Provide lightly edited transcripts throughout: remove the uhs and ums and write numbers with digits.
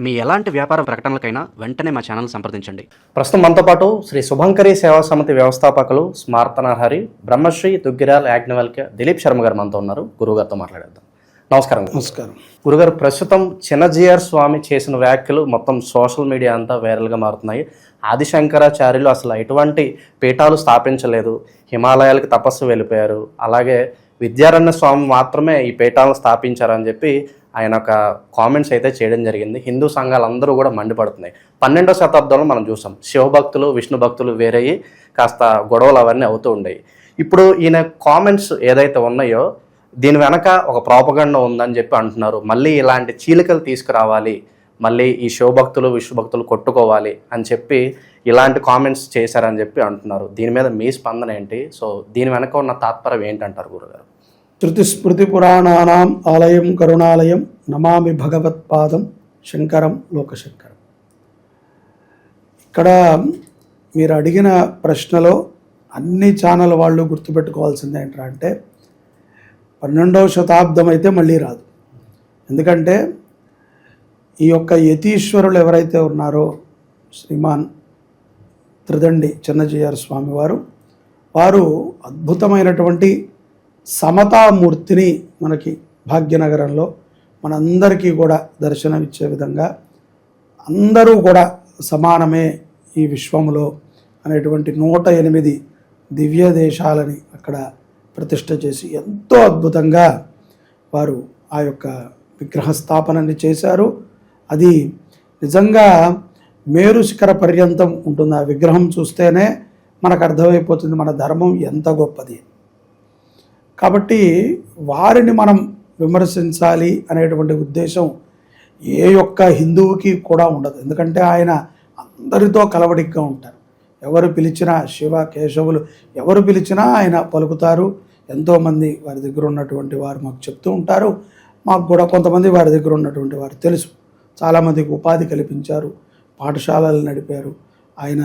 మీ ఎలాంటి వ్యాపార ప్రకటనలకైనా వెంటనే మా ఛానల్ సంప్రదించండి. ప్రస్తుతం మనతో పాటు శ్రీ శుభంకరి సేవా సమితి వ్యవస్థాపకులు స్మార్తనహరి బ్రహ్మశ్రీ దుగ్గిరాల్ యాజ్ఞవల్క్య దిలీప్ శర్మ గారు మనతో ఉన్నారు. గురువుగారితో మాట్లాడేద్దాం. నమస్కారం. నమస్కారం గురుగారు, ప్రస్తుతం చిన్నజీఆర్ స్వామి చేసిన వ్యాఖ్యలు మొత్తం సోషల్ మీడియా అంతా వైరల్గా మారుతున్నాయి. ఆదిశంకరాచార్యులు అసలు ఎటువంటి పీఠాలు స్థాపించలేదు, హిమాలయాలకు తపస్సు వెళ్ళిపోయారు, అలాగే విద్యారణ్య స్వామి మాత్రమే ఈ పీఠాలను స్థాపించారని చెప్పి ఆయన ఒక కామెంట్స్ అయితే చేయడం జరిగింది. హిందూ సంఘాలు అందరూ కూడా మండిపడుతున్నాయి. 12వ శతాబ్దంలో మనం చూసాం శివభక్తులు విష్ణు భక్తులు వేరయ్యి కాస్త గొడవలు అవన్నీ అవుతూ ఉండేవి. ఇప్పుడు ఈయన కామెంట్స్ ఏదైతే ఉన్నాయో దీని వెనక ఒక ప్రాపగండ ఉందని చెప్పి అంటున్నారు. మళ్ళీ ఇలాంటి చీలికలు తీసుకురావాలి, మళ్ళీ ఈ శివభక్తులు విష్ణు భక్తులు కొట్టుకోవాలి అని చెప్పి ఇలాంటి కామెంట్స్ చేశారని చెప్పి అంటున్నారు. దీని మీద మీ స్పందన ఏంటి? సో దీని వెనక ఉన్న తాత్పర్యం ఏంటంటారు గురుగారు? శృతిస్మృతి పురాణానాం ఆలయం కరుణాలయం నమామి భగవత్పాదం శంకరం లోకశంకరం. ఇక్కడ మీరు అడిగిన ప్రశ్నలో అన్ని ఛానల్ వాళ్ళు గుర్తుపెట్టుకోవాల్సింది ఏంటంటే 12వ శతాబ్దం అయితే మళ్ళీ రాదు. ఎందుకంటే ఈ యొక్క యతీశ్వరులు ఎవరైతే ఉన్నారో శ్రీమాన్ త్రిదండి చిన్నజీఆర్ స్వామి వారు అద్భుతమైనటువంటి సమతామూర్తిని మనకి భాగ్యనగరంలో మనందరికీ కూడా దర్శనమిచ్చే విధంగా అందరూ కూడా సమానమే ఈ విశ్వములో అనేటువంటి 108 దివ్య దేశాలని అక్కడ ప్రతిష్ఠ చేసి ఎంతో అద్భుతంగా వారు ఆ యొక్క విగ్రహ స్థాపనని చేశారు. అది నిజంగా మేరు శిఖర పర్యంతం ఉంటుంది. ఆ విగ్రహం చూస్తేనే మనకు అర్థమైపోతుంది మన ధర్మం ఎంత గొప్పది. కాబట్టి వారిని మనం విమర్శించాలి అనేటువంటి ఉద్దేశం ఏ ఒక్క హిందువుకి కూడా ఉండదు. ఎందుకంటే ఆయన అందరితో కలవడిగ్గా ఉంటారు. ఎవరు పిలిచినా శివ కేశవులు ఎవరు పిలిచినా ఆయన పలుకుతారు. ఎంతోమంది వారి దగ్గర ఉన్నటువంటి వారు మాకు చెప్తూ ఉంటారు. మాకు కూడా కొంతమంది వారి దగ్గర ఉన్నటువంటి వారు తెలుసు. చాలామందికి ఉపాధి కల్పించారు, పాఠశాలలు నడిపారు. ఆయన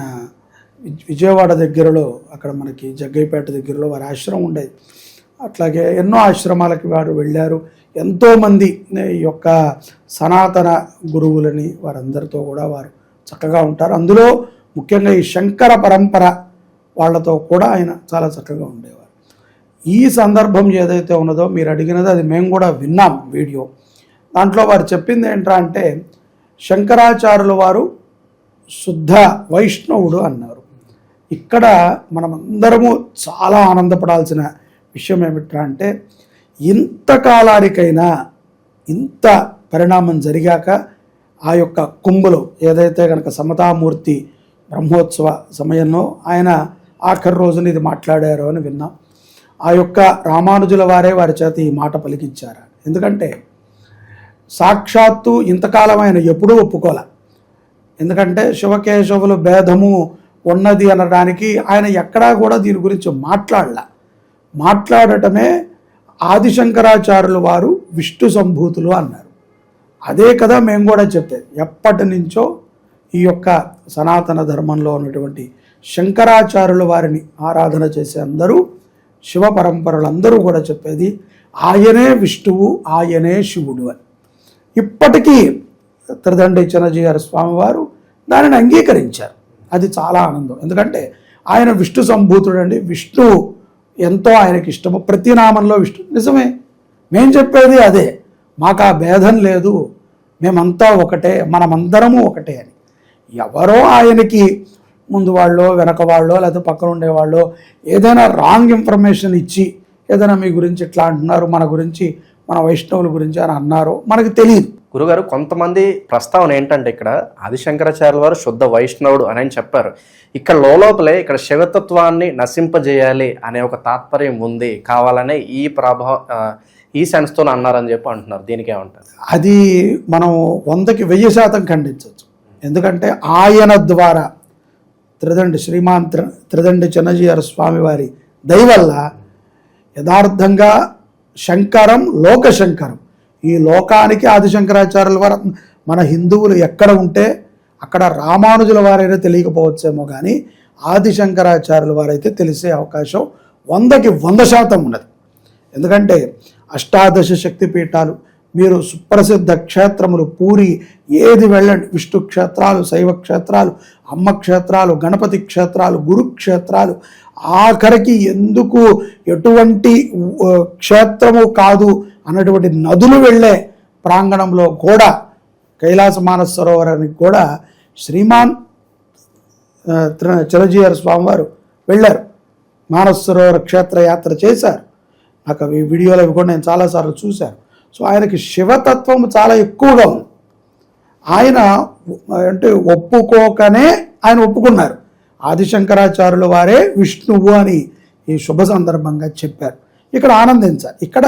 విజయవాడ దగ్గరలో అక్కడ మనకి జగ్గైపేట దగ్గరలో వారి ఆశ్రమం ఉండేది. అట్లాగే ఎన్నో ఆశ్రమాలకి వారు వెళ్ళారు. ఎంతోమంది ఈ యొక్క సనాతన గురువులని వారందరితో కూడా వారు చక్కగా ఉంటారు. అందులో ముఖ్యంగా ఈ శంకర పరంపర వాళ్ళతో కూడా ఆయన చాలా చక్కగా ఉండేవారు. ఈ సందర్భం ఏదైతే ఉన్నదో మీరు అడిగినది అది మేము కూడా విన్నాం వీడియో. దాంట్లో వారు చెప్పింది ఏంటంటే శంకరాచార్యుల వారు శుద్ధ వైష్ణవుడు అన్నారు. ఇక్కడ మనమందరము చాలా ఆనందపడాల్సిన విషయం ఏమిటంటే ఇంతకాలానికైనా ఇంత పరిణామం జరిగాక ఆ యొక్క కుంభలో ఏదైతే కనుక సమతామూర్తి బ్రహ్మోత్సవ సమయంలో ఆయన ఆఖరి రోజున ఇది మాట్లాడారు అని విన్నాం. ఆ యొక్క రామానుజుల వారే వారి చేత ఈ మాట పలికించారు. ఎందుకంటే సాక్షాత్తు ఇంతకాలం ఆయన ఎప్పుడూ ఒప్పుకోలే. ఎందుకంటే శివకేశవులు భేదము ఉన్నది అనడానికి ఆయన ఎక్కడా కూడా దీని గురించి మాట్లాడటమే ఆదిశంకరాచార్యులు వారు విష్ణు సంభూతులు అన్నారు. అదే కదా మేము కూడా చెప్పేది. ఎప్పటి నుంచో ఈ యొక్క సనాతన ధర్మంలో ఉన్నటువంటి శంకరాచార్యుల వారిని ఆరాధన చేసే అందరూ శివ పరంపరలందరూ కూడా చెప్పేది ఆయనే విష్ణువు, ఆయనే శివుడు అని. ఇప్పటికీ త్రిదండి చిన్నజీఆర్ స్వామి వారు దానిని అంగీకరించారు. అది చాలా ఆనందం. ఎందుకంటే ఆయన విష్ణు సంభూతుడు అండి. విష్ణువు ఎంతో ఆయనకి ఇష్టము. ప్రతి నామంలో విష్ణు. నిజమే, మేము చెప్పేది అదే. మాకు ఆ భేదం లేదు, మేమంతా ఒకటే, మనమందరము ఒకటే అని. ఎవరో ఆయనకి ముందు వాళ్ళో వెనక వాళ్ళో లేకపోతే పక్కన ఉండేవాళ్ళో ఏదైనా రాంగ్ ఇన్ఫర్మేషన్ ఇచ్చి ఏదైనా మీ గురించి ఇట్లా అంటున్నారు, మన గురించి మన వైష్ణవుల గురించి అని అన్నారో మనకు తెలియదు. గురుగారు, కొంతమంది ప్రస్తావన ఏంటంటే ఇక్కడ ఆదిశంకరాచార్యుల వారు శుద్ధ వైష్ణవుడు అని చెప్పారు. ఇక్కడ లోపలే ఇక్కడ శివతత్వాన్ని నశింపజేయాలి అనే ఒక తాత్పర్యం ఉంది, కావాలనే ఈ సెన్స్తో అన్నారని చెప్పి అంటున్నారు. దీనికి ఏమంటారు? అది మనం 100కి 1000% ఖండించవచ్చు. ఎందుకంటే ఆయన ద్వారా శ్రీమాన్ త్రిదండి చిన్నజీఆర్ స్వామి వారి దయ వల్ల యథార్థంగా శంకరం లోకశంకరం, ఈ లోకానికి ఆదిశంకరాచార్యుల వారు మన హిందువులు ఎక్కడ ఉంటే అక్కడ రామానుజుల వారైనా తెలియకపోవచ్చేమో కానీ ఆదిశంకరాచార్యుల వారైతే తెలిసే అవకాశం 100కి 100% ఉన్నది. ఎందుకంటే 18 శక్తిపీఠాలు, మీరు సుప్రసిద్ధ క్షేత్రములు పూరి ఏది వెళ్ళండి, విష్ణు క్షేత్రాలు, శైవ క్షేత్రాలు, అమ్మ క్షేత్రాలు, గణపతి క్షేత్రాలు, గురు క్షేత్రాలు, ఆఖరికి ఎందుకు ఎటువంటి క్షేత్రము కాదు అన్నటువంటి నదులు వెళ్ళే ప్రాంగణంలో కూడా కైలాస మానస సరోవరానికి కూడా శ్రీమాన్ చిరంజీవి స్వామివారు వెళ్ళారు. మానస సరోవర క్షేత్ర యాత్ర చేశారు. నాకు ఈ వీడియోలు అవి కూడా నేను చాలాసార్లు చూశాను. సో ఆయనకి శివతత్వం చాలా ఎక్కువగా ఉంది. ఆయన అంటే ఒప్పుకోకనే ఆయన ఒప్పుకున్నారు. ఆదిశంకరాచార్యుల వారే విష్ణువు అని ఈ శుభ సందర్భంగా చెప్పారు. ఇక్కడ ఆనందించాలి. ఇక్కడ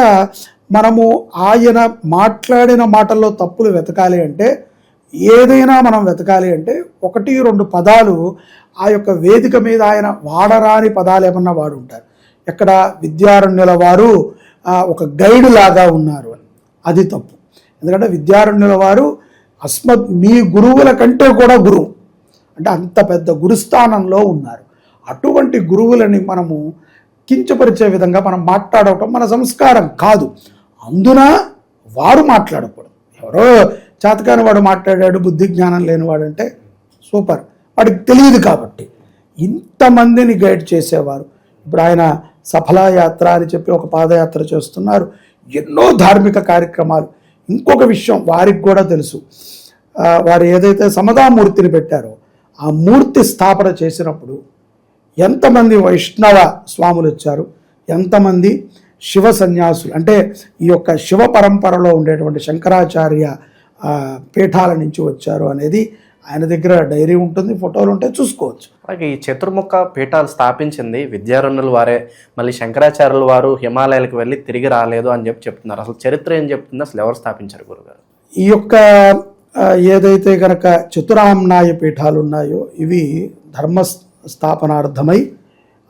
మనము ఆయన మాట్లాడిన మాటల్లో తప్పులు వెతకాలి అంటే, ఏదైనా మనం వెతకాలి అంటే 1-2 పదాలు ఆ యొక్క వేదిక మీద ఆయన వాడరాని పదాలు ఏమన్నా వాడుంటారు. ఎక్కడ విద్యారణ్యుల వారు ఒక గైడ్ లాగా ఉన్నారు అని, అది తప్పు. ఎందుకంటే విద్యారణ్యుల వారు మీ గురువుల కంటే కూడా గురువు, అంటే అంత పెద్ద గురుస్థానంలో ఉన్నారు. అటువంటి గురువులని మనము కించపరిచే విధంగా మనం మాట్లాడటం మన సంస్కారం కాదు. అందున వారు మాట్లాడకూడదు. ఎవరో చేతకాని వాడు మాట్లాడాడు, బుద్ధి జ్ఞానం లేనివాడు అంటే సూపర్, వాడికి తెలియదు. కాబట్టి ఇంతమందిని గైడ్ చేసేవారు. ఇప్పుడు ఆయన సఫలయాత్ర అని చెప్పి ఒక పాదయాత్ర చేస్తున్నారు, ఎన్నో ధార్మిక కార్యక్రమాలు. ఇంకొక విషయం వారికి కూడా తెలుసు, వారు ఏదైతే సమదామూర్తిని పెట్టారో ఆ మూర్తి స్థాపన చేసినప్పుడు ఎంతమంది వైష్ణవ స్వాములు వచ్చారు, ఎంతమంది శివ సన్యాసులు, అంటే ఈ యొక్క శివ పరంపరలో ఉండేటువంటి శంకరాచార్య పీఠాల నుంచి వచ్చారు అనేది ఆయన దగ్గర డైరీ ఉంటుంది, ఫోటోలు ఉంటాయి, చూసుకోవచ్చు. అలాగే ఈ చతుర్ముఖ పీఠాలు స్థాపించింది విద్యారణ్యుల వారే. మళ్ళీ శంకరాచార్యుల వారు హిమాలయాలకు వెళ్ళి తిరిగి రాలేదు అని చెప్తున్నారు. అసలు చరిత్ర ఏం చెప్తుంది? అసలు ఎవరు స్థాపించారు గురుగారు? ఈ యొక్క ఏదైతే కనుక చతురామ్నాయ పీఠాలు ఉన్నాయో ఇవి ధర్మ స్థాపనార్థమై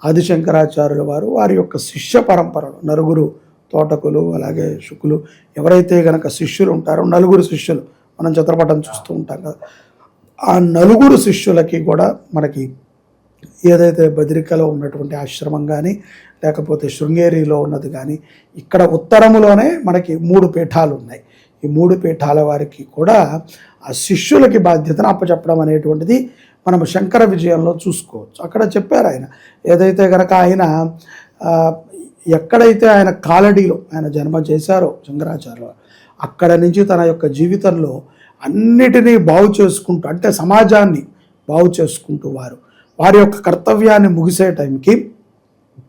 ఆదిశంకరాచార్యుల వారు వారి యొక్క శిష్య పరంపరలు, నలుగురు తోటకులు అలాగే శుకులు ఎవరైతే కనుక శిష్యులు ఉంటారో, 9 శిష్యులు మనం చిత్రపటం చూస్తూ ఉంటాం కదా, ఆ 9 శిష్యులకి కూడా మనకి ఏదైతే బద్రికలో ఉన్నటువంటి ఆశ్రమం కానీ లేకపోతే శృంగేరిలో ఉన్నది కానీ, ఇక్కడ ఉత్తరములోనే మనకి 3 పీఠాలు ఉన్నాయి. ఈ 3 పీఠాల వారికి కూడా ఆ శిష్యులకి బాధ్యతను అప్పచెప్పడం అనేటువంటిది మనం శంకర విజయంలో చూసుకోవచ్చు. అక్కడ చెప్పారు ఆయన ఏదైతే కనుక ఆయన ఎక్కడైతే ఆయన కాలడీలో ఆయన జన్మ చేశారో శంకరాచార్యులు, అక్కడ నుంచి తన యొక్క జీవితంలో అన్నిటినీ బాగు చేసుకుంటూ, అంటే సమాజాన్ని బాగు చేసుకుంటూ వారి యొక్క కర్తవ్యాన్ని ముగిసే టైంకి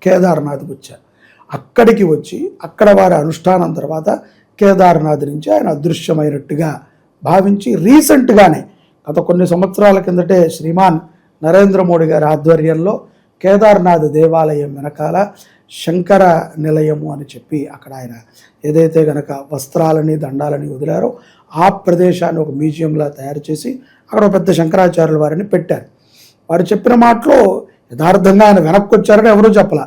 కేదార్నాథ్కి వచ్చారు. అక్కడికి వచ్చి అక్కడ వారి అనుష్ఠానం తర్వాత కేదార్నాథ్ నుంచి ఆయన అదృశ్యమైనట్టుగా భావించి రీసెంట్గానే గత కొన్ని సంవత్సరాల కిందటే శ్రీమాన్ నరేంద్ర మోడీ గారి ఆధ్వర్యంలో కేదార్నాథ్ దేవాలయం వెనకాల శంకర నిలయము అని చెప్పి అక్కడ ఆయన ఏదైతే కనుక వస్త్రాలని దండాలని వదిలారో ఆ ప్రదేశాన్ని ఒక మ్యూజియంలా తయారు చేసి అక్కడ ఒక పెద్ద శంకరాచార్యుల వారిని పెట్టారు. వారు చెప్పిన మాటలో యథార్థంగా ఆయన వెనక్కి వచ్చారని ఎవరూ చెప్పలా.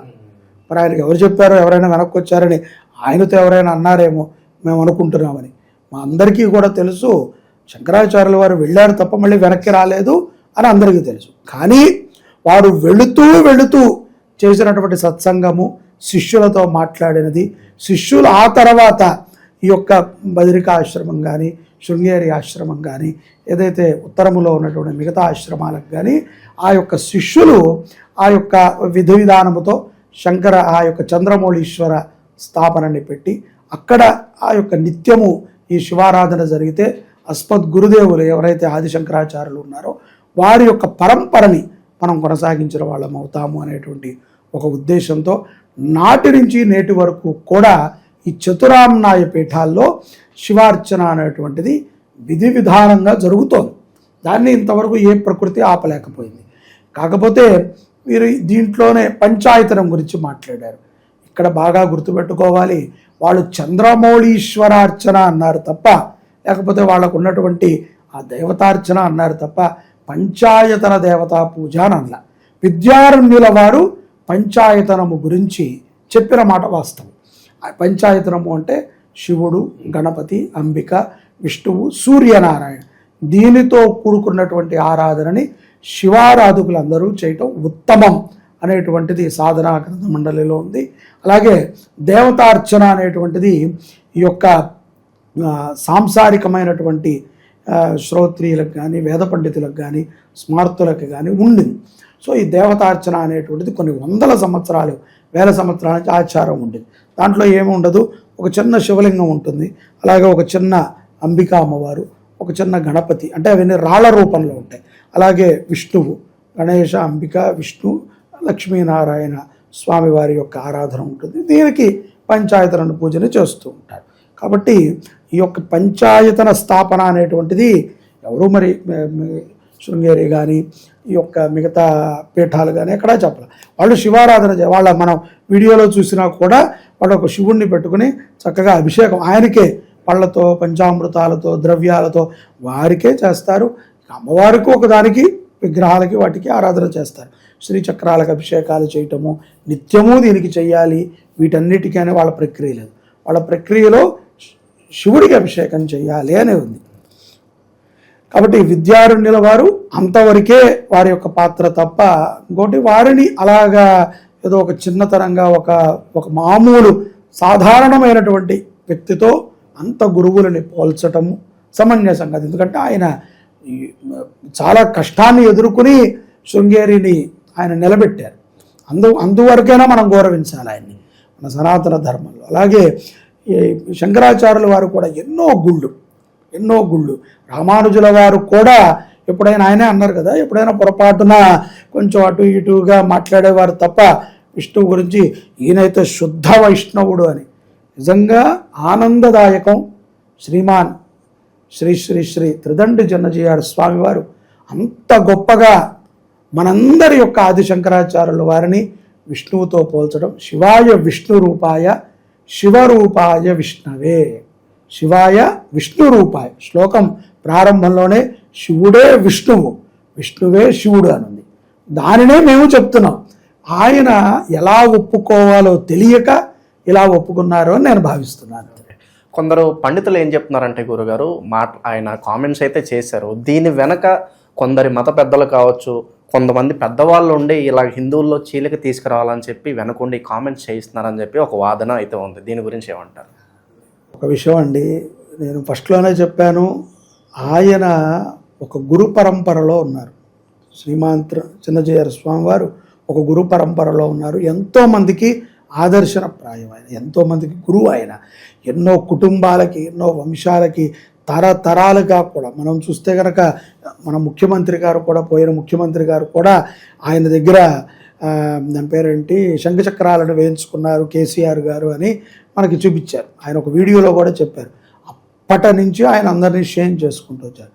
మరి ఆయనకి ఎవరు చెప్పారో, ఎవరైనా వెనక్కి వచ్చారని ఆయనతో ఎవరైనా అన్నారేమో మేము అనుకుంటున్నామని. మా అందరికీ కూడా తెలుసు, శంకరాచార్యుల వారు వెళ్ళారు తప్ప మళ్ళీ వెనక్కి రాలేదు అని అందరికీ తెలుసు. కానీ వారు వెళుతూ చేసినటువంటి సత్సంగము, శిష్యులతో మాట్లాడినది, శిష్యులు ఆ తర్వాత ఈ యొక్క బదరికా ఆశ్రమం కానీ శృంగేరి ఆశ్రమం కానీ ఏదైతే ఉత్తరములో ఉన్నటువంటి మిగతా ఆశ్రమాలకు కానీ ఆ యొక్క శిష్యులు ఆ యొక్క విధి విధానముతో ఆ యొక్క చంద్రమౌళీశ్వర స్థాపనని పెట్టి అక్కడ ఆ యొక్క నిత్యము ఈ శివారాధన జరిగితే అస్మద్ గురుదేవులు ఎవరైతే ఆదిశంకరాచార్యులు ఉన్నారో వారి యొక్క పరంపరని మనం కొనసాగించిన వాళ్ళం అవుతాము అనేటువంటి ఒక ఉద్దేశంతో నాటి నుంచి నేటి వరకు కూడా ఈ చతురామ్నాయ పీఠాల్లో శివార్చన అనేటువంటిది విధి విధానంగా జరుగుతోంది. దాన్ని ఇంతవరకు ఏ ప్రకృతి ఆపలేకపోయింది. కాకపోతే మీరు దీంట్లోనే పంచాయతనం గురించి మాట్లాడారు. ఇక్కడ బాగా గుర్తుపెట్టుకోవాలి, వాళ్ళు చంద్రమౌళీశ్వరార్చన అన్నారు తప్ప, లేకపోతే వాళ్ళకు ఉన్నటువంటి ఆ దేవతార్చన అన్నారు తప్ప పంచాయతన దేవతా పూజ అని అన్నా. విద్యారణ్యుల వారు పంచాయతనము గురించి చెప్పిన మాట వాస్తవం. పంచాయతనము అంటే శివుడు, గణపతి, అంబిక, విష్ణువు, సూర్యనారాయణ, దీనితో కూడుకున్నటువంటి ఆరాధనని శివారాధకులందరూ చేయటం ఉత్తమం అనేటువంటిది సాధనా గ్రంథ మండలిలో ఉంది. అలాగే దేవతార్చన అనేటువంటిది ఈ యొక్క సాంసారికమైనటువంటి శ్రోత్రియులకు కానీ వేద పండితులకు కానీ స్మార్తులకు కానీ ఉండింది. సో ఈ దేవతార్చన అనేటువంటిది కొన్ని వందల సంవత్సరాలు వేల సంవత్సరాల నుంచి ఆచారం ఉండేది. దాంట్లో ఏమి ఉండదు, ఒక చిన్న శివలింగం ఉంటుంది, అలాగే ఒక చిన్న అంబికా అమ్మవారు, ఒక చిన్న గణపతి, అంటే అవన్నీ రాళ్ల రూపంలో ఉంటాయి. అలాగే విష్ణువు, గణేశ, అంబిక, విష్ణు, లక్ష్మీనారాయణ స్వామివారి యొక్క ఆరాధన ఉంటుంది. దీనికి పంచాయతన పూజను చేస్తూ ఉంటారు. కాబట్టి ఈ యొక్క పంచాయతన స్థాపన అనేటువంటిది ఎవరు మరి శృంగేరి కానీ ఈ యొక్క మిగతా పీఠాలు కానీ ఎక్కడా చెప్పాలి. వాళ్ళు శివారాధన వాళ్ళ మనం వీడియోలో చూసినా కూడా వాళ్ళు ఒక శివుణ్ణి పెట్టుకుని చక్కగా అభిషేకం ఆయనకే పళ్ళతో పంచామృతాలతో ద్రవ్యాలతో వారికే చేస్తారు. అమ్మవారికి ఒకదానికి విగ్రహాలకి వాటికి ఆరాధన చేస్తారు. శ్రీచక్రాలకు అభిషేకాలు చేయటము నిత్యము దీనికి చెయ్యాలి, వీటన్నిటికీ వాళ్ళ ప్రక్రియ లేదు. వాళ్ళ ప్రక్రియలో శివుడికి అభిషేకం చేయాలి అనే ఉంది. కాబట్టి విద్యారణ్యుల వారు అంతవరకే వారి యొక్క పాత్ర తప్ప ఇంకోటి వారిని అలాగా ఏదో ఒక చిన్నతనంగా ఒక మామూలు సాధారణమైనటువంటి వ్యక్తితో అంత గురువులని పోల్చటము సమంజసం కాదు. ఎందుకంటే ఆయన చాలా కష్టాన్ని ఎదుర్కొని శృంగేరిని ఆయన నిలబెట్టారు. అందువరకైనా మనం గౌరవించాలి ఆయన్ని మన సనాతన ధర్మంలో. అలాగే శంకరాచార్యుల వారు కూడా ఎన్నో గుళ్ళు రామానుజుల వారు కూడా ఎప్పుడైనా ఆయనే అన్నారు కదా, ఎప్పుడైనా పొరపాటున కొంచెం అటు ఇటుగా మాట్లాడేవారు తప్ప విష్ణువు గురించి ఈయనైతే శుద్ధ వైష్ణవుడు అని. నిజంగా ఆనందదాయకం. శ్రీమాన్ శ్రీ శ్రీ శ్రీ త్రిదండి జన్నజీఆర్ స్వామివారు అంత గొప్పగా మనందరి యొక్క ఆది శంకరాచార్యుల వారిని విష్ణువుతో పోల్చడం. శివాయ విష్ణు రూపాయ శివరూపాయ విష్ణవే, శివాయ విష్ణు రూపాయ. శ్లోకం ప్రారంభంలోనే శివుడే విష్ణువు, విష్ణువే శివుడు అని ఉంది. దానినే మేము చెప్తున్నాం. ఆయన ఎలా ఒప్పుకోవాలో తెలియక ఇలా ఒప్పుకున్నారో అని నేను భావిస్తున్నాను. కొందరు పండితులు ఏం చెప్తున్నారంటే గురుగారు, ఆయన కామెంట్స్ అయితే చేశారు, దీని వెనక కొందరి మత పెద్దలు కావచ్చు, కొంతమంది పెద్దవాళ్ళు ఉండి ఇలా హిందువుల్లో చీలిక తీసుకురావాలని చెప్పి వెనకుండి కామెంట్స్ చేయిస్తున్నారని చెప్పి ఒక వాదన అయితే ఉంది. దీని గురించి ఏమంటారు? ఒక విషయం అండి, నేను ఫస్ట్లోనే చెప్పాను, ఆయన ఒక గురు పరంపరలో ఉన్నారు. శ్రీమాంత్ చిన్నజీఆర్ స్వామి వారు ఒక గురు పరంపరలో ఉన్నారు. ఎంతోమందికి ఆదర్శనప్రాయం ఆయన, ఎంతోమందికి గురువు ఆయన. ఎన్నో కుటుంబాలకి, ఎన్నో వంశాలకి తరతరాలుగా కూడా మనం చూస్తే కనుక మన ముఖ్యమంత్రి గారు కూడా, పోయిన ముఖ్యమంత్రి గారు కూడా ఆయన దగ్గర దాని పేరేంటి శంఖచక్రాలను వేయించుకున్నారు కేసీఆర్ గారు అని మనకి చూపించారు. ఆయన ఒక వీడియోలో కూడా చెప్పారు. అప్పటి నుంచి ఆయన అందరినీ షేమ్ చేసుకుంటూ వచ్చారు.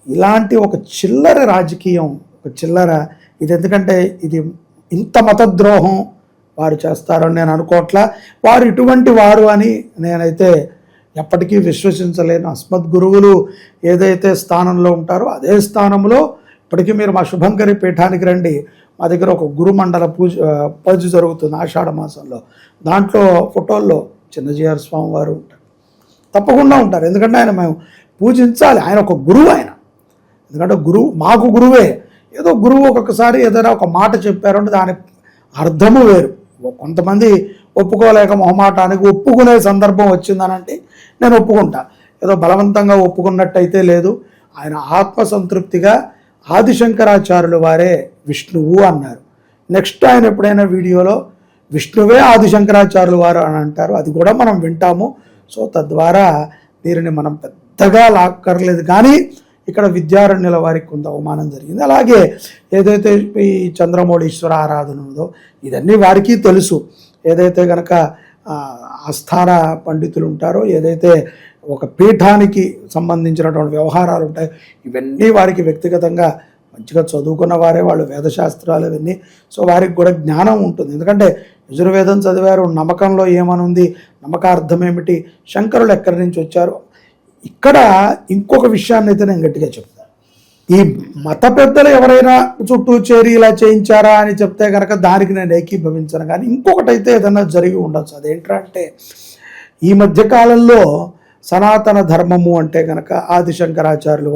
ఇలాంటి ఒక చిల్లర రాజకీయం, ఒక చిల్లర ఇది, ఎందుకంటే ఇది ఇంత మతద్రోహం వారు చేస్తారని నేను అనుకోవట్లా. వారు ఇటువంటి వారు అని నేనైతే ఎప్పటికీ విశ్వసించలేను. అస్మద్ గురువులు ఏదైతే స్థానంలో ఉంటారో అదే స్థానంలో ఇప్పటికీ మీరు మా శుభంకరి పీఠానికి రండి, మా దగ్గర ఒక గురుమండల పూజ జరుగుతుంది ఆషాఢ మాసంలో. దాంట్లో ఫోటోల్లో చిన్నజీఆర్ స్వామి వారు ఉంటారు, తప్పకుండా ఉంటారు. ఎందుకంటే ఆయన మేము పూజించాలి, ఆయన ఒక గురువు. ఆయన ఎందుకంటే గురువు మాకు గురువే. ఏదో గురువు ఒక్కొక్కసారి ఏదైనా ఒక మాట చెప్పారంటే దాని అర్థము వేరు. కొంతమంది ఒప్పుకోలేక మొహమాటానికి ఒప్పుకునే సందర్భం వచ్చిందనంటే నేను ఒప్పుకుంటా. ఏదో బలవంతంగా ఒప్పుకున్నట్టయితే లేదు. ఆయన ఆత్మసంతృప్తిగా ఆదిశంకరాచార్యులు వారే విష్ణువు అన్నారు. నెక్స్ట్ ఆయన ఎప్పుడైనా వీడియోలో విష్ణువే ఆదిశంకరాచార్యులు వారు అని అంటారు, అది కూడా మనం వింటాము. సో తద్వారా దీనిని మనం పెద్దగా లాక్కర్లేదు. కానీ ఇక్కడ విద్యారణ్యుల వారికి కొంత అవమానం జరిగింది. అలాగే ఏదైతే ఈ చంద్రమౌళీశ్వర ఆరాధన ఉందో ఇదన్నీ వారికి తెలుసు. ఏదైతే కనుక ఆస్థాన పండితులు ఉంటారో, ఏదైతే ఒక పీఠానికి సంబంధించినటువంటి వ్యవహారాలు ఉంటాయో ఇవన్నీ వారికి వ్యక్తిగతంగా మంచిగా చదువుకున్న వారే, వాళ్ళు వేదశాస్త్రాలు ఇవన్నీ. సో వారికి కూడా జ్ఞానం ఉంటుంది. ఎందుకంటే యజుర్వేదం చదివారు, నమ్మకంలో ఏమనుంది, నమ్మకార్థం ఏమిటి, శంకరులు ఎక్కడి నుంచి వచ్చారు. ఇక్కడ ఇంకొక విషయాన్ని అయితే నేను గట్టిగా చెప్తాను. ఈ మత పెద్దలు ఎవరైనా చుట్టూ చేరి ఇలా చేయించారా అని చెప్తే కనుక దానికి నేను ఏకీభవించను. కానీ ఇంకొకటైతే ఏదైనా జరిగి ఉండొచ్చు. అదేంటంటే ఈ మధ్యకాలంలో సనాతన ధర్మము అంటే కనుక ఆదిశంకరాచార్యులు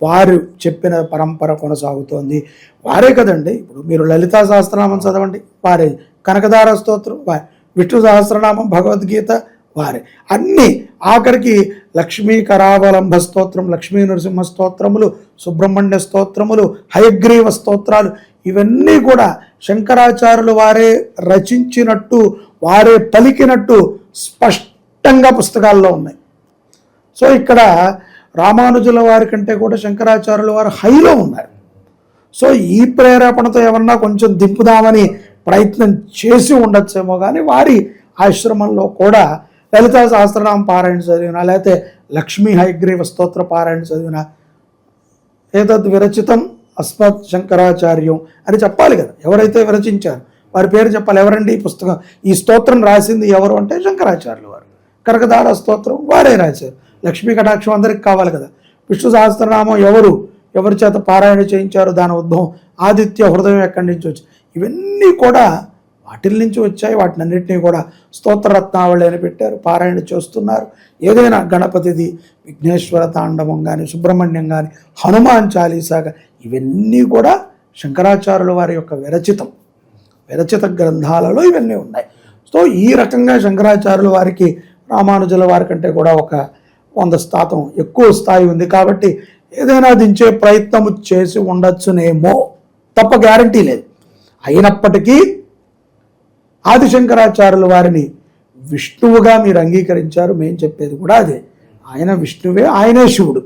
వారు చెప్పిన పరంపర కొనసాగుతోంది. వారే కదండి. ఇప్పుడు మీరు లలితా సహస్రనామం చదవండి, వారే. కనకదార స్తోత్రం వారే, విష్ణు సహస్రనామం, భగవద్గీత వారే. అన్నీ ఆఖరికి లక్ష్మీ కరావలంబ స్తోత్రం, లక్ష్మీ నరసింహ స్తోత్రములు, సుబ్రహ్మణ్య స్తోత్రములు, హయగ్రీవ స్తోత్రాలు ఇవన్నీ కూడా శంకరాచార్యులు వారే రచించినట్టు, వారే పలికినట్టు స్పష్టంగా పుస్తకాల్లో ఉన్నాయి. సో ఇక్కడ రామానుజుల వారి కంటే కూడా శంకరాచార్యుల వారు హైలో ఉన్నారు. సో ఈ ప్రేరేపణతో ఏమన్నా కొంచెం దింపుదామని ప్రయత్నం చేసి ఉండొచ్చేమో, కానీ వారి ఆశ్రమంలో కూడా లలితా సహస్రనామ పారాయణ చదివినా, లేకపోతే లక్ష్మీ హయగ్రీవ స్తోత్ర పారాయణ చదివినా, ఏతద్ విరచితం అస్మత్ శంకరాచార్యం అని చెప్పాలి కదా. ఎవరైతే విరచించారు వారి పేరు చెప్పాలి. ఎవరండి ఈ పుస్తకం, ఈ స్తోత్రం రాసింది ఎవరు అంటే శంకరాచార్యులు వారు. కనకదార స్తోత్రం వారే రాశారు. లక్ష్మీ కటాక్షం అందరికి కావాలి కదా. విష్ణు సహస్రనామం ఎవరి చేత పారాయణ చేయించారు, దాని ఉద్భవం ఆదిత్య హృదయం ఎక్కడి నుంచి వచ్చి, ఇవన్నీ కూడా వాటిల నుంచి వచ్చాయి. వాటిని అన్నింటినీ కూడా స్తోత్రరత్నావళి అని పెట్టారు, పారాయణ చేస్తున్నారు. ఏదైనా గణపతిది, విఘ్నేశ్వర తాండవం కానీ, సుబ్రహ్మణ్యం కానీ, హనుమాన్ చాలీసా, ఇవన్నీ కూడా శంకరాచార్యుల వారి యొక్క విరచిత గ్రంథాలలో ఇవన్నీ ఉన్నాయి. సో ఈ రకంగా శంకరాచార్యుల వారికి రామానుజుల వారి కంటే కూడా ఒక 100% ఎక్కువ స్థాయి ఉంది. కాబట్టి ఏదైనా దించే ప్రయత్నం చేసి ఉండొచ్చునేమో తప్ప గ్యారంటీ లేదు. అయినప్పటికీ ఆదిశంకరాచార్యుల వారిని విష్ణువుగా మీరు అంగీకరించారు. మేము చెప్పేది కూడా అదే, ఆయన విష్ణువే, ఆయనే శివుడు.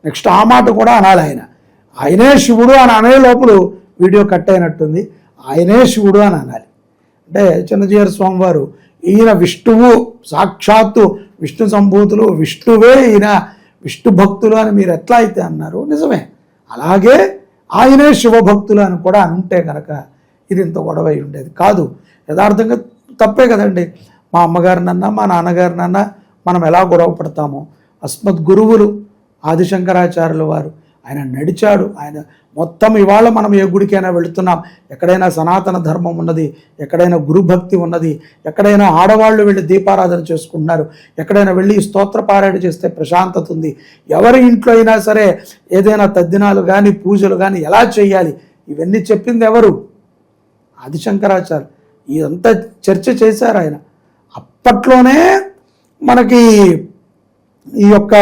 నెక్స్ట్ ఆ మాట కూడా అనాలి. ఆయనే శివుడు అని అనే లోపల వీడియో కట్ అయినట్టుంది. ఆయనే శివుడు అని అనాలి. అంటే చిన్నజీయర్ స్వామి వారు ఈయన విష్ణువు, సాక్షాత్తు విష్ణు సంభూతులు, విష్ణువే ఈయన, విష్ణు భక్తులు అని మీరు ఎట్లా అయితే అన్నారు నిజమే. అలాగే ఆయనే శివభక్తులు అని కూడా అనుంటే కనుక ఇది ఇంత గొడవ ఉండేది కాదు. యథార్థంగా తప్పే కదండి. మా అమ్మగారినన్నా మా నాన్నగారినన్నా మనం ఎలా గొడవ పడతామో, అస్మద్ గురువులు ఆదిశంకరాచార్యుల వారు ఆయన నడిచాడు. ఆయన మొత్తం ఇవాళ మనం ఏ గుడికైనా వెళుతున్నాం, ఎక్కడైనా సనాతన ధర్మం ఉన్నది, ఎక్కడైనా గురుభక్తి ఉన్నది, ఎక్కడైనా ఆడవాళ్ళు వెళ్ళి దీపారాధన చేసుకుంటున్నారు, ఎక్కడైనా వెళ్ళి స్తోత్ర పారాయణ చేస్తే ప్రశాంతత ఉంది. ఎవరి ఇంట్లో అయినా సరే ఏదైనా తద్దినాలు కానీ పూజలు కానీ ఎలా చేయాలి ఇవన్నీ చెప్పింది ఎవరు? ఆదిశంకరాచార్య. ఇదంతా చర్చ చేశారు ఆయన. అప్పట్లోనే మనకి ఈ యొక్క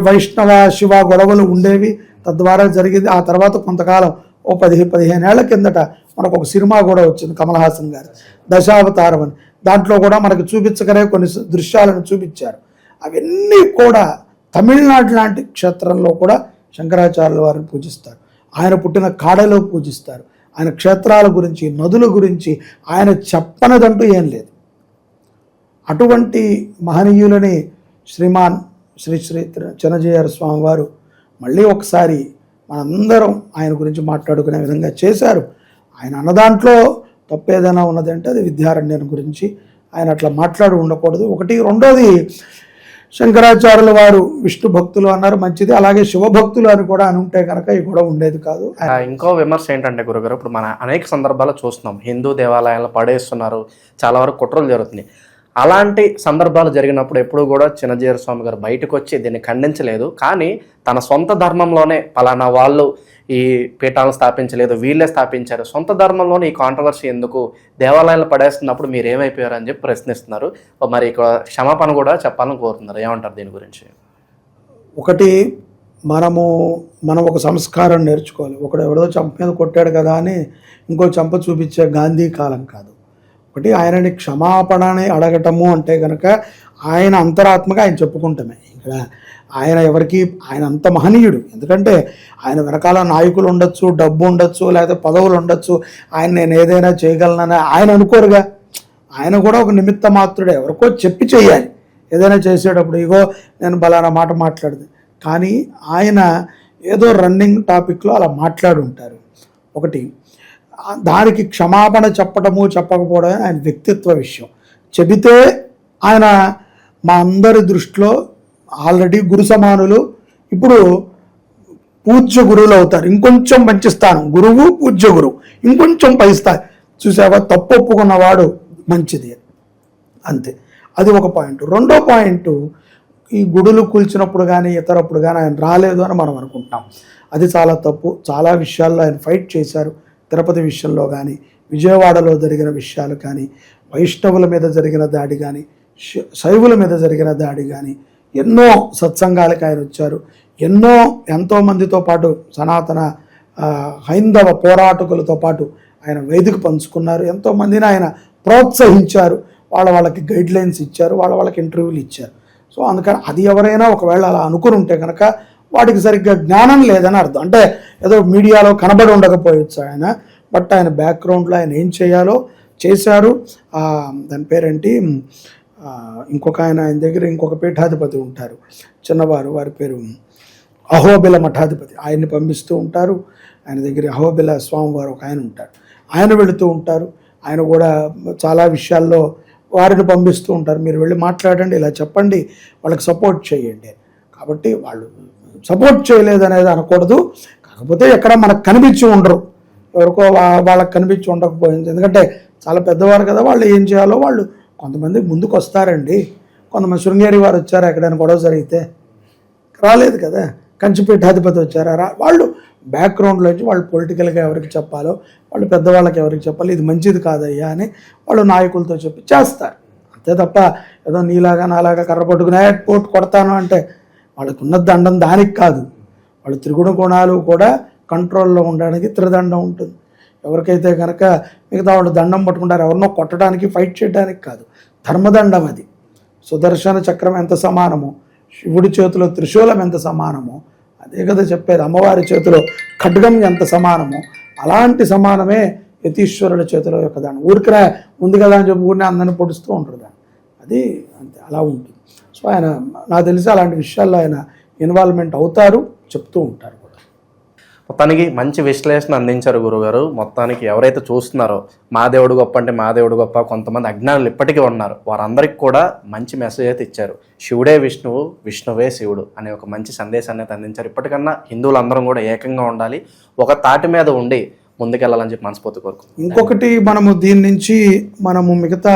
వైష్ణవ శివ గొడవలు ఉండేవి, తద్వారా జరిగింది. ఆ తర్వాత కొంతకాలం 10-15 ఏళ్ల కిందట మనకు ఒక సినిమా కూడా వచ్చింది కమల్ హాసన్ గారు, దశావతారం అని. దాంట్లో కూడా మనకు చూపించగలే కొన్ని దృశ్యాలను చూపించారు. అవన్నీ కూడా తమిళనాడు లాంటి క్షేత్రంలో కూడా శంకరాచార్యుల వారిని పూజిస్తారు. ఆయన పుట్టిన కాడలో పూజిస్తారు. ఆయన క్షేత్రాల గురించి, నదుల గురించి ఆయన చెప్పనదంటూ ఏం లేదు. అటువంటి మహనీయులని శ్రీమాన్ శ్రీ చిన్నజీయర్ స్వామి వారు మళ్ళీ ఒకసారి మనందరం ఆయన గురించి మాట్లాడుకునే విధంగా చేశారు. ఆయన అన్నదాంట్లో తప్పేదైనా ఉన్నదంటే అది విద్యారణ్యం గురించి ఆయన అట్లా మాట్లాడి ఉండకూడదు. ఒకటి. రెండోది, శంకరాచార్యుల వారు విష్ణు భక్తులు అన్నారు, మంచిది. అలాగే శివభక్తులు అని కూడా అని ఉంటే కనుక ఈ కూడా ఉండేది కాదు. ఇంకో విమర్శ ఏంటంటే గురుగారు, ఇప్పుడు మన అనేక సందర్భాల్లో చూస్తున్నాం, హిందూ దేవాలయాలను పడేస్తున్నారు, చాలా వరకు కుట్రలు జరుగుతున్నాయి. అలాంటి సందర్భాలు జరిగినప్పుడు ఎప్పుడు కూడా చిన్నజీయర్ స్వామి గారు బయటకు వచ్చి దీన్ని ఖండించలేదు. కానీ తన సొంత ధర్మంలోనే పలానా వాళ్ళు ఈ పీఠాలను స్థాపించలేదు, వీళ్ళే స్థాపించారు, సొంత ధర్మంలోనే ఈ కాంట్రవర్సీ ఎందుకు, దేవాలయాలు పడేస్తున్నప్పుడు మీరు ఏమైపోయారు అని చెప్పి ప్రశ్నిస్తున్నారు. మరి ఇక్కడ క్షమాపణ కూడా చెప్పాలని కోరుతున్నారు. ఏమంటారు దీని గురించి? ఒకటి, మనం ఒక సంస్కారం నేర్చుకోవాలి. ఒకడు ఎవడో చంప మీద కొట్టాడు కదా అని ఇంకో చంప చూపించే గాంధీ కాలం కాదు. ఒకటి, ఆయనని క్షమాపణని అడగటము అంటే కనుక ఆయన అంతరాత్మగా ఆయన చెప్పుకుంటామే. ఇక్కడ ఆయన అంత మహనీయుడు. ఎందుకంటే ఆయన వెనకాల నాయకులు ఉండొచ్చు, డబ్బు ఉండొచ్చు, లేకపోతే పదవులు ఉండొచ్చు, నేను ఏదైనా చేయగలనని ఆయన అనుకోరుగా. ఆయన కూడా ఒక నిమిత్త మాత్రుడే, ఎవరికో చెప్పి చేయాలి ఏదైనా చేసేటప్పుడు. ఇగో నేను బలానా మాట మాట్లాడదు, కానీ ఆయన ఏదో రన్నింగ్ టాపిక్లో అలా మాట్లాడి ఉంటారు. ఒకటి, దానికి క్షమాపణ చెప్పడము చెప్పకపోవడం ఆయన వ్యక్తిత్వ విషయం. చెబితే ఆయన మా అందరి దృష్టిలో ఆల్రెడీ గురు సమానులు, ఇప్పుడు పూజ్య గురువులు అవుతారు. ఇంకొంచెం మంచి స్థానం, గురువు పూజ్య గురువు, ఇంకొంచెం పై స్థాయి. చూసావా, తప్పు ఒప్పుకున్నవాడు మంచిది, అంతే. అది ఒక పాయింట్. రెండో పాయింట్, ఈ గుడులు కూల్చినప్పుడు కానీ ఇతరప్పుడు కానీ ఆయన రాలేదు అని మనం అనుకుంటాం. అది చాలా తప్పు. చాలా విషయాల్లో ఆయన ఫైట్ చేశారు. తిరుపతి విషయంలో కానీ, విజయవాడలో జరిగిన విషయాలు కానీ, వైష్ణవుల మీద జరిగిన దాడి కానీ, శైవుల మీద జరిగిన దాడి కానీ, ఎన్నో సత్సంగాలకు ఆయన వచ్చారు. ఎంతో మందితో పాటు సనాతన హైందవ పోరాటకులతో పాటు ఆయన వేదిక పంచుకున్నారు. ఎంతోమందిని ఆయన ప్రోత్సహించారు, వాళ్ళకి గైడ్లైన్స్ ఇచ్చారు, వాళ్ళకి ఇంటర్వ్యూలు ఇచ్చారు. సో అందుకని అది ఎవరైనా ఒకవేళ అలా అనుకుని ఉంటే కనుక వాడికి సరిగ్గా జ్ఞానం లేదని అర్థం. అంటే ఏదో మీడియాలో కనబడి ఉండకపోవచ్చు ఆయన, బట్ ఆయన బ్యాక్గ్రౌండ్లో ఆయన ఏం చేయాలో చేశారు. దాని పేరేంటి, ఇంకొక ఆయన దగ్గర ఇంకొక పీఠాధిపతి ఉంటారు చిన్నవారు, వారి పేరు అహోబిల మఠాధిపతి, ఆయన్ని పంపిస్తూ ఉంటారు. ఆయన దగ్గర అహోబిల స్వామివారు ఒక ఆయన ఉంటారు, ఆయన వెళుతూ ఉంటారు. ఆయన కూడా చాలా విషయాల్లో వారిని పంపిస్తూ ఉంటారు, మీరు వెళ్ళి మాట్లాడండి, ఇలా చెప్పండి, వాళ్ళకి సపోర్ట్ చేయండి. కాబట్టి వాళ్ళు సపోర్ట్ చేయలేదనేది అనకూడదు. కాకపోతే ఎక్కడ మనకు కనిపించి ఉండరు, ఎవరికో వాళ్ళకి కనిపించి ఉండకపోయింది. ఎందుకంటే చాలా పెద్దవారు కదా, వాళ్ళు ఏం చేయాలో వాళ్ళు కొంతమంది ముందుకు వస్తారండి. కొంతమంది శృంగేరి వారు వచ్చారు, ఎక్కడైనా గొడవ జరిగితే రాలేదు కదా. కంచిపీఠాధిపతి వచ్చారా, వాళ్ళు బ్యాక్గ్రౌండ్లోంచి వాళ్ళు పొలిటికల్గా ఎవరికి చెప్పాలో, వాళ్ళు పెద్దవాళ్ళకి ఎవరికి చెప్పాలి, ఇది మంచిది కాదయ్యా అని వాళ్ళు నాయకులతో చెప్పి చేస్తారు. అంతే తప్ప ఏదో నీలాగా నాలాగా కర్ర పట్టుకునే పోటు కొడతాను అంటే వాళ్ళకు ఉన్న దండం దానికి కాదు. వాళ్ళు త్రిగుణ గుణాలు కూడా కంట్రోల్లో ఉండడానికి త్రిదండం ఉంటుంది. ఎవరికైతే కనుక మిగతా వాళ్ళు దండం పట్టుకుంటారు, ఎవరినో కొట్టడానికి ఫైట్ చేయడానికి కాదు, ధర్మదండం అది. సుదర్శన చక్రం ఎంత సమానమో, శివుడి చేతిలో త్రిశూలం ఎంత సమానమో, అదే కదా చెప్పేది, అమ్మవారి చేతిలో ఖడ్గం ఎంత సమానమో అలాంటి సమానమే యతీశ్వరుల చేతిలో యొక్క దాన్ని. ఊరికనే ఉంది కదా అని చెప్పి ఊరిని అందరిని పొడుస్తూ ఉంటారు దాన్ని, అది అంతే అలా ఉంటుంది. సో ఆయన నాకు తెలిసి అలాంటి విషయాల్లో ఆయన ఇన్వాల్వ్మెంట్ అవుతారు, చెప్తూ ఉంటారు కూడా. మొత్తానికి మంచి విశ్లేషణ అందించారు గురుగారు. మొత్తానికి ఎవరైతే చూస్తున్నారో మా దేవుడు గొప్ప అంటే మా దేవుడు గొప్ప, కొంతమంది అజ్ఞానులు ఇప్పటికీ ఉన్నారు, వారందరికీ కూడా మంచి మెసేజ్ అయితే ఇచ్చారు. శివుడే విష్ణువు, విష్ణువే శివుడు అనే ఒక మంచి సందేశాన్ని అయితే అందించారు. ఇప్పటికన్నా హిందువులందరం కూడా ఏకంగా ఉండాలి, ఒక తాటి మీద ఉండి ముందుకెళ్ళాలని చెప్పి మనస్ఫూర్తి కోరుకుంటున్నాను. ఇంకొకటి, మనము దీని నుంచి మిగతా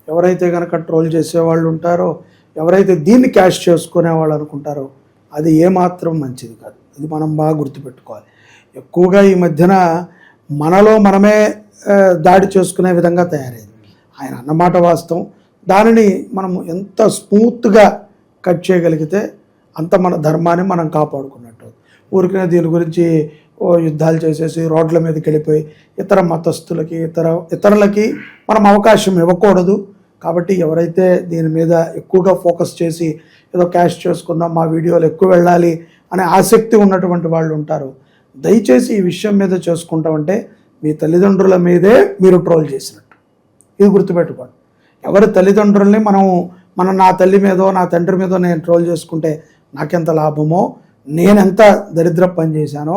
ఎవరైతే కనుక ట్రోల్ చేసేవాళ్ళు ఉంటారో, ఎవరైతే దీన్ని క్యాష్ చేసుకునే వాళ్ళు అనుకుంటారో, అది ఏమాత్రం మంచిది కాదు. ఇది మనం బాగా గుర్తుపెట్టుకోవాలి. ఎక్కువగా ఈ మధ్యన మనలో మనమే దాడి చేసుకునే విధంగా తయారైంది. ఆయన అన్నమాట వాస్తవం. దానిని మనము ఎంత స్మూత్గా కట్ చేయగలిగితే అంత మన ధర్మాన్ని మనం కాపాడుకున్నట్టు. ఊరికనే దీని గురించి యుద్ధాలు చేసేసి రోడ్ల మీదకి వెళ్ళిపోయి ఇతర మతస్థులకి ఇతరులకి మనం అవకాశం ఇవ్వకూడదు. కాబట్టి ఎవరైతే దీని మీద ఎక్కువగా ఫోకస్ చేసి ఏదో క్యాష్ చేసుకుందాం, మా వీడియోలు ఎక్కువ వెళ్ళాలి అనే ఆసక్తి ఉన్నటువంటి వాళ్ళు ఉంటారు, దయచేసి ఈ విషయం మీద చేసుకుంటామంటే మీ తల్లిదండ్రుల మీదే మీరు ట్రోల్ చేసినట్టు. ఇది గుర్తుపెట్టుకోండి. ఎవరి తల్లిదండ్రుల్ని నా తల్లి మీదో నా తండ్రి మీదో నేను ట్రోల్ చేసుకుంటే నాకెంత లాభమో, నేనెంత దరిద్ర పని చేశానో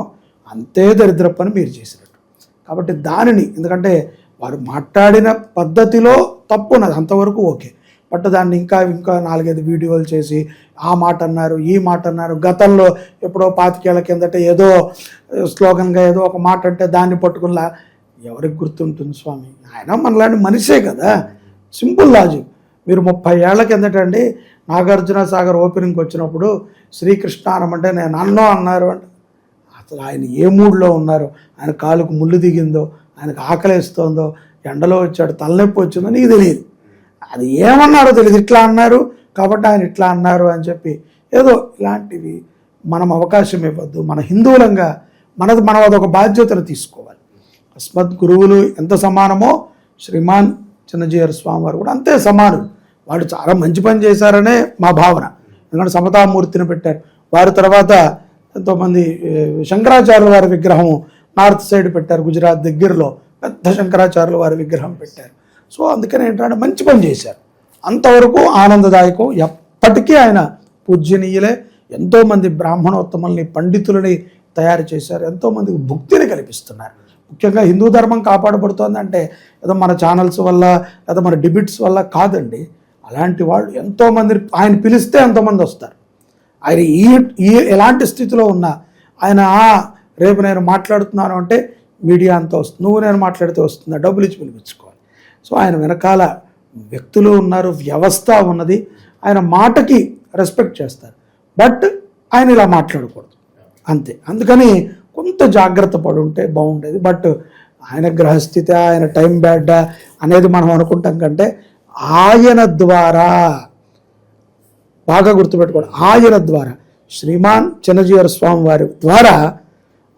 అంతే దరిద్ర పని మీరు చేసినట్టు. కాబట్టి దానిని, ఎందుకంటే వారు మాట్లాడిన పద్ధతిలో తప్పు ఉన్నది, అంతవరకు ఓకే. బట్ దాన్ని ఇంకా 4-5 వీడియోలు చేసి ఆ మాట అన్నారు, ఈ మాట అన్నారు, గతంలో ఎప్పుడో 25 ఏళ్ల కిందట ఏదో స్లోగన్గా ఏదో ఒక మాట అంటే దాన్ని పట్టుకునిలా ఎవరికి గుర్తుంటుంది స్వామి? ఆయన మనలాంటి మనిషే కదా. Simple logic. మీరు 30 ఏళ్ల కిందట అండి నాగార్జున సాగర్ ఓపెనింగ్కి వచ్చినప్పుడు శ్రీకృష్ణ అనమంటే నేను అన్నారు అంటే అసలు ఆయన ఏ మూడ్లో ఉన్నారు, ఆయన కాలుకు ముళ్ళు దిగిందో, ఆయనకు ఆకలిస్తోందో, ఎండలో వచ్చాడు, తలనొప్పి వచ్చిందో నీకు తెలియదు. అది ఏమన్నారో తెలియదు, ఇట్లా అన్నారు కాబట్టి ఆయన ఇట్లా అన్నారు అని చెప్పి ఏదో ఇలాంటివి మనం అవకాశం ఇవ్వద్దు. మన హిందువులంగా మనం అదొక బాధ్యతను తీసుకోవాలి. అస్మద్ గురువులు ఎంత సమానమో శ్రీమాన్ చిన్నజీయర్ స్వామి వారు కూడా అంతే సమానం. వాళ్ళు చాలా మంచి పని చేశారనే మా భావన. ఎందుకంటే సమతామూర్తిని పెట్టారు. వారి తర్వాత ఎంతోమంది శంకరాచార్యుల వారి విగ్రహం నార్త్ సైడ్ పెట్టారు, గుజరాత్ దగ్గరలో పెద్ద శంకరాచార్యుల వారి విగ్రహం పెట్టారు. సో అందుకని ఏంటంటే మంచి పని చేశారు, అంతవరకు ఆనందదాయకం. ఎప్పటికీ ఆయన పూజ్యనీయులే. ఎంతోమంది బ్రాహ్మణోత్తముల్ని పండితులని తయారు చేశారు, ఎంతోమందికి భుక్తిని కల్పిస్తున్నారు. ముఖ్యంగా హిందూ ధర్మం కాపాడబడుతోందంటే ఏదో మన ఛానల్స్ వల్ల లేదా మన డిబేట్స్ వల్ల కాదండి. అలాంటి వాళ్ళు ఎంతోమంది, ఆయన పిలిస్తే ఎంతోమంది వస్తారు. ఆయన ఈ ఎలాంటి స్థితిలో ఉన్నా ఆయన రేపు నేను మాట్లాడుతున్నాను అంటే మీడియా అంతా వస్తుంది, నువ్వు నేను మాట్లాడితే వస్తుందా, డబ్బులు ఇచ్చి పిలిపించుకోవాలి. సో ఆయన వెనకాల వ్యక్తులు ఉన్నారు, వ్యవస్థ ఉన్నది. ఆయన మాటకి రెస్పెక్ట్ చేస్తారు, బట్ ఆయన ఇలా మాట్లాడకూడదు అంతే. అందుకని కొంత జాగ్రత్త పడి ఉంటే బాగుండేది. బట్ ఆయన గ్రహస్థితి, ఆయన టైం బ్యాడ్ అనేది మనం అనుకుంటాం కంటే ఆయన ద్వారా బాగా గుర్తుపెట్టుకోండి. ఆయన ద్వారా శ్రీమాన్ చిన్నజీయర్ స్వామి వారి ద్వారా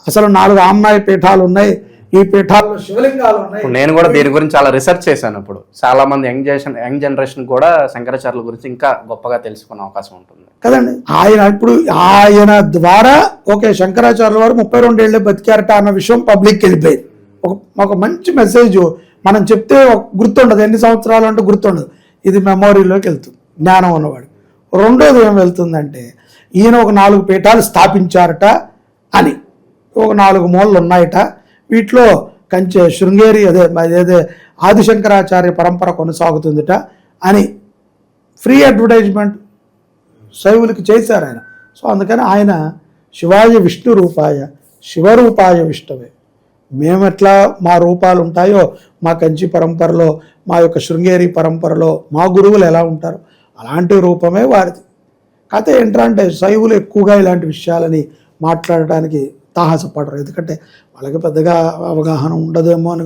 అసలు 4 ఆమ్నాయ పీఠాలు ఉన్నాయి. ఈ పీఠాల్లో శివలింగాలు ఉన్నాయి. ఇప్పుడు నేను కూడా దీని గురించి చాలా రీసెర్చ్ చేశాను. ఇప్పుడు చాలా మంది యంగ్ జనరేషన్ కూడా శంకరాచార్యుల గురించి ఇంకా గొప్పగా తెలుసుకునే అవకాశం ఉంటుంది కదండి. ఆయన ద్వారా ఓకే శంకరాచార్యుల వారు 32 ఏళ్ళే బతికారట అన్న విషయం పబ్లిక్కి వెళ్ళిపోయింది. ఒక మంచి మెసేజ్ మనం చెప్తే గుర్తుండదు, ఎన్ని సంవత్సరాలు అంటే గుర్తుండదు. ఇది మెమొరీలోకి వెళ్తుంది జ్ఞానం ఉన్నవాడు. రెండోది ఏం వెళ్తుందంటే ఈయన ఒక 4 పీఠాలు స్థాపించారట అని, ఒక 4 మూలలు ఉన్నాయట, వీటిలో కంచె శృంగేరి అదే ఆదిశంకరాచార్య పరంపర కొనసాగుతుందిట అని ఫ్రీ అడ్వర్టైజ్మెంట్ శైవులకి చేశారు ఆయన. సో అందుకని ఆయన శివాయ విష్ణు రూపాయ శివరూపాయ విష్ణువే. మేము ఎట్లా మా రూపాలు ఉంటాయో మా కంచి పరంపరలో, మా యొక్క శృంగేరి పరంపరలో మా గురువులు ఎలా ఉంటారో అలాంటి రూపమే వారిది. కాకపోతే ఏంటంటే శైవులు ఎక్కువగా ఇలాంటి విషయాలని మాట్లాడడానికి తాహసపడరు. ఎందుకంటే వాళ్ళకి పెద్దగా అవగాహన ఉండదేమో అని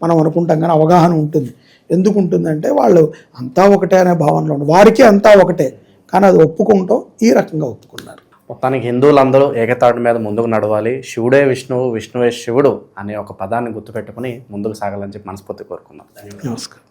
మనం అనుకుంటాం, కానీ అవగాహన ఉంటుంది. ఎందుకు ఉంటుందంటే వాళ్ళు అంతా ఒకటే అనే భావనలో ఉన్నారు. వారికి అంతా ఒకటే, కానీ అది ఒప్పుకుంటాం ఈ రకంగా ఒప్పుకున్నారు. మొత్తానికి హిందువులందరూ ఏకతాటి మీద ముందుకు నడవాలి. శివుడే విష్ణువు, విష్ణువే శివుడు అనే ఒక పదాన్ని గుర్తుపెట్టుకుని ముందుకు సాగాలని చెప్పి మనస్ఫూర్తి కోరుకుందాం. నమస్కారం.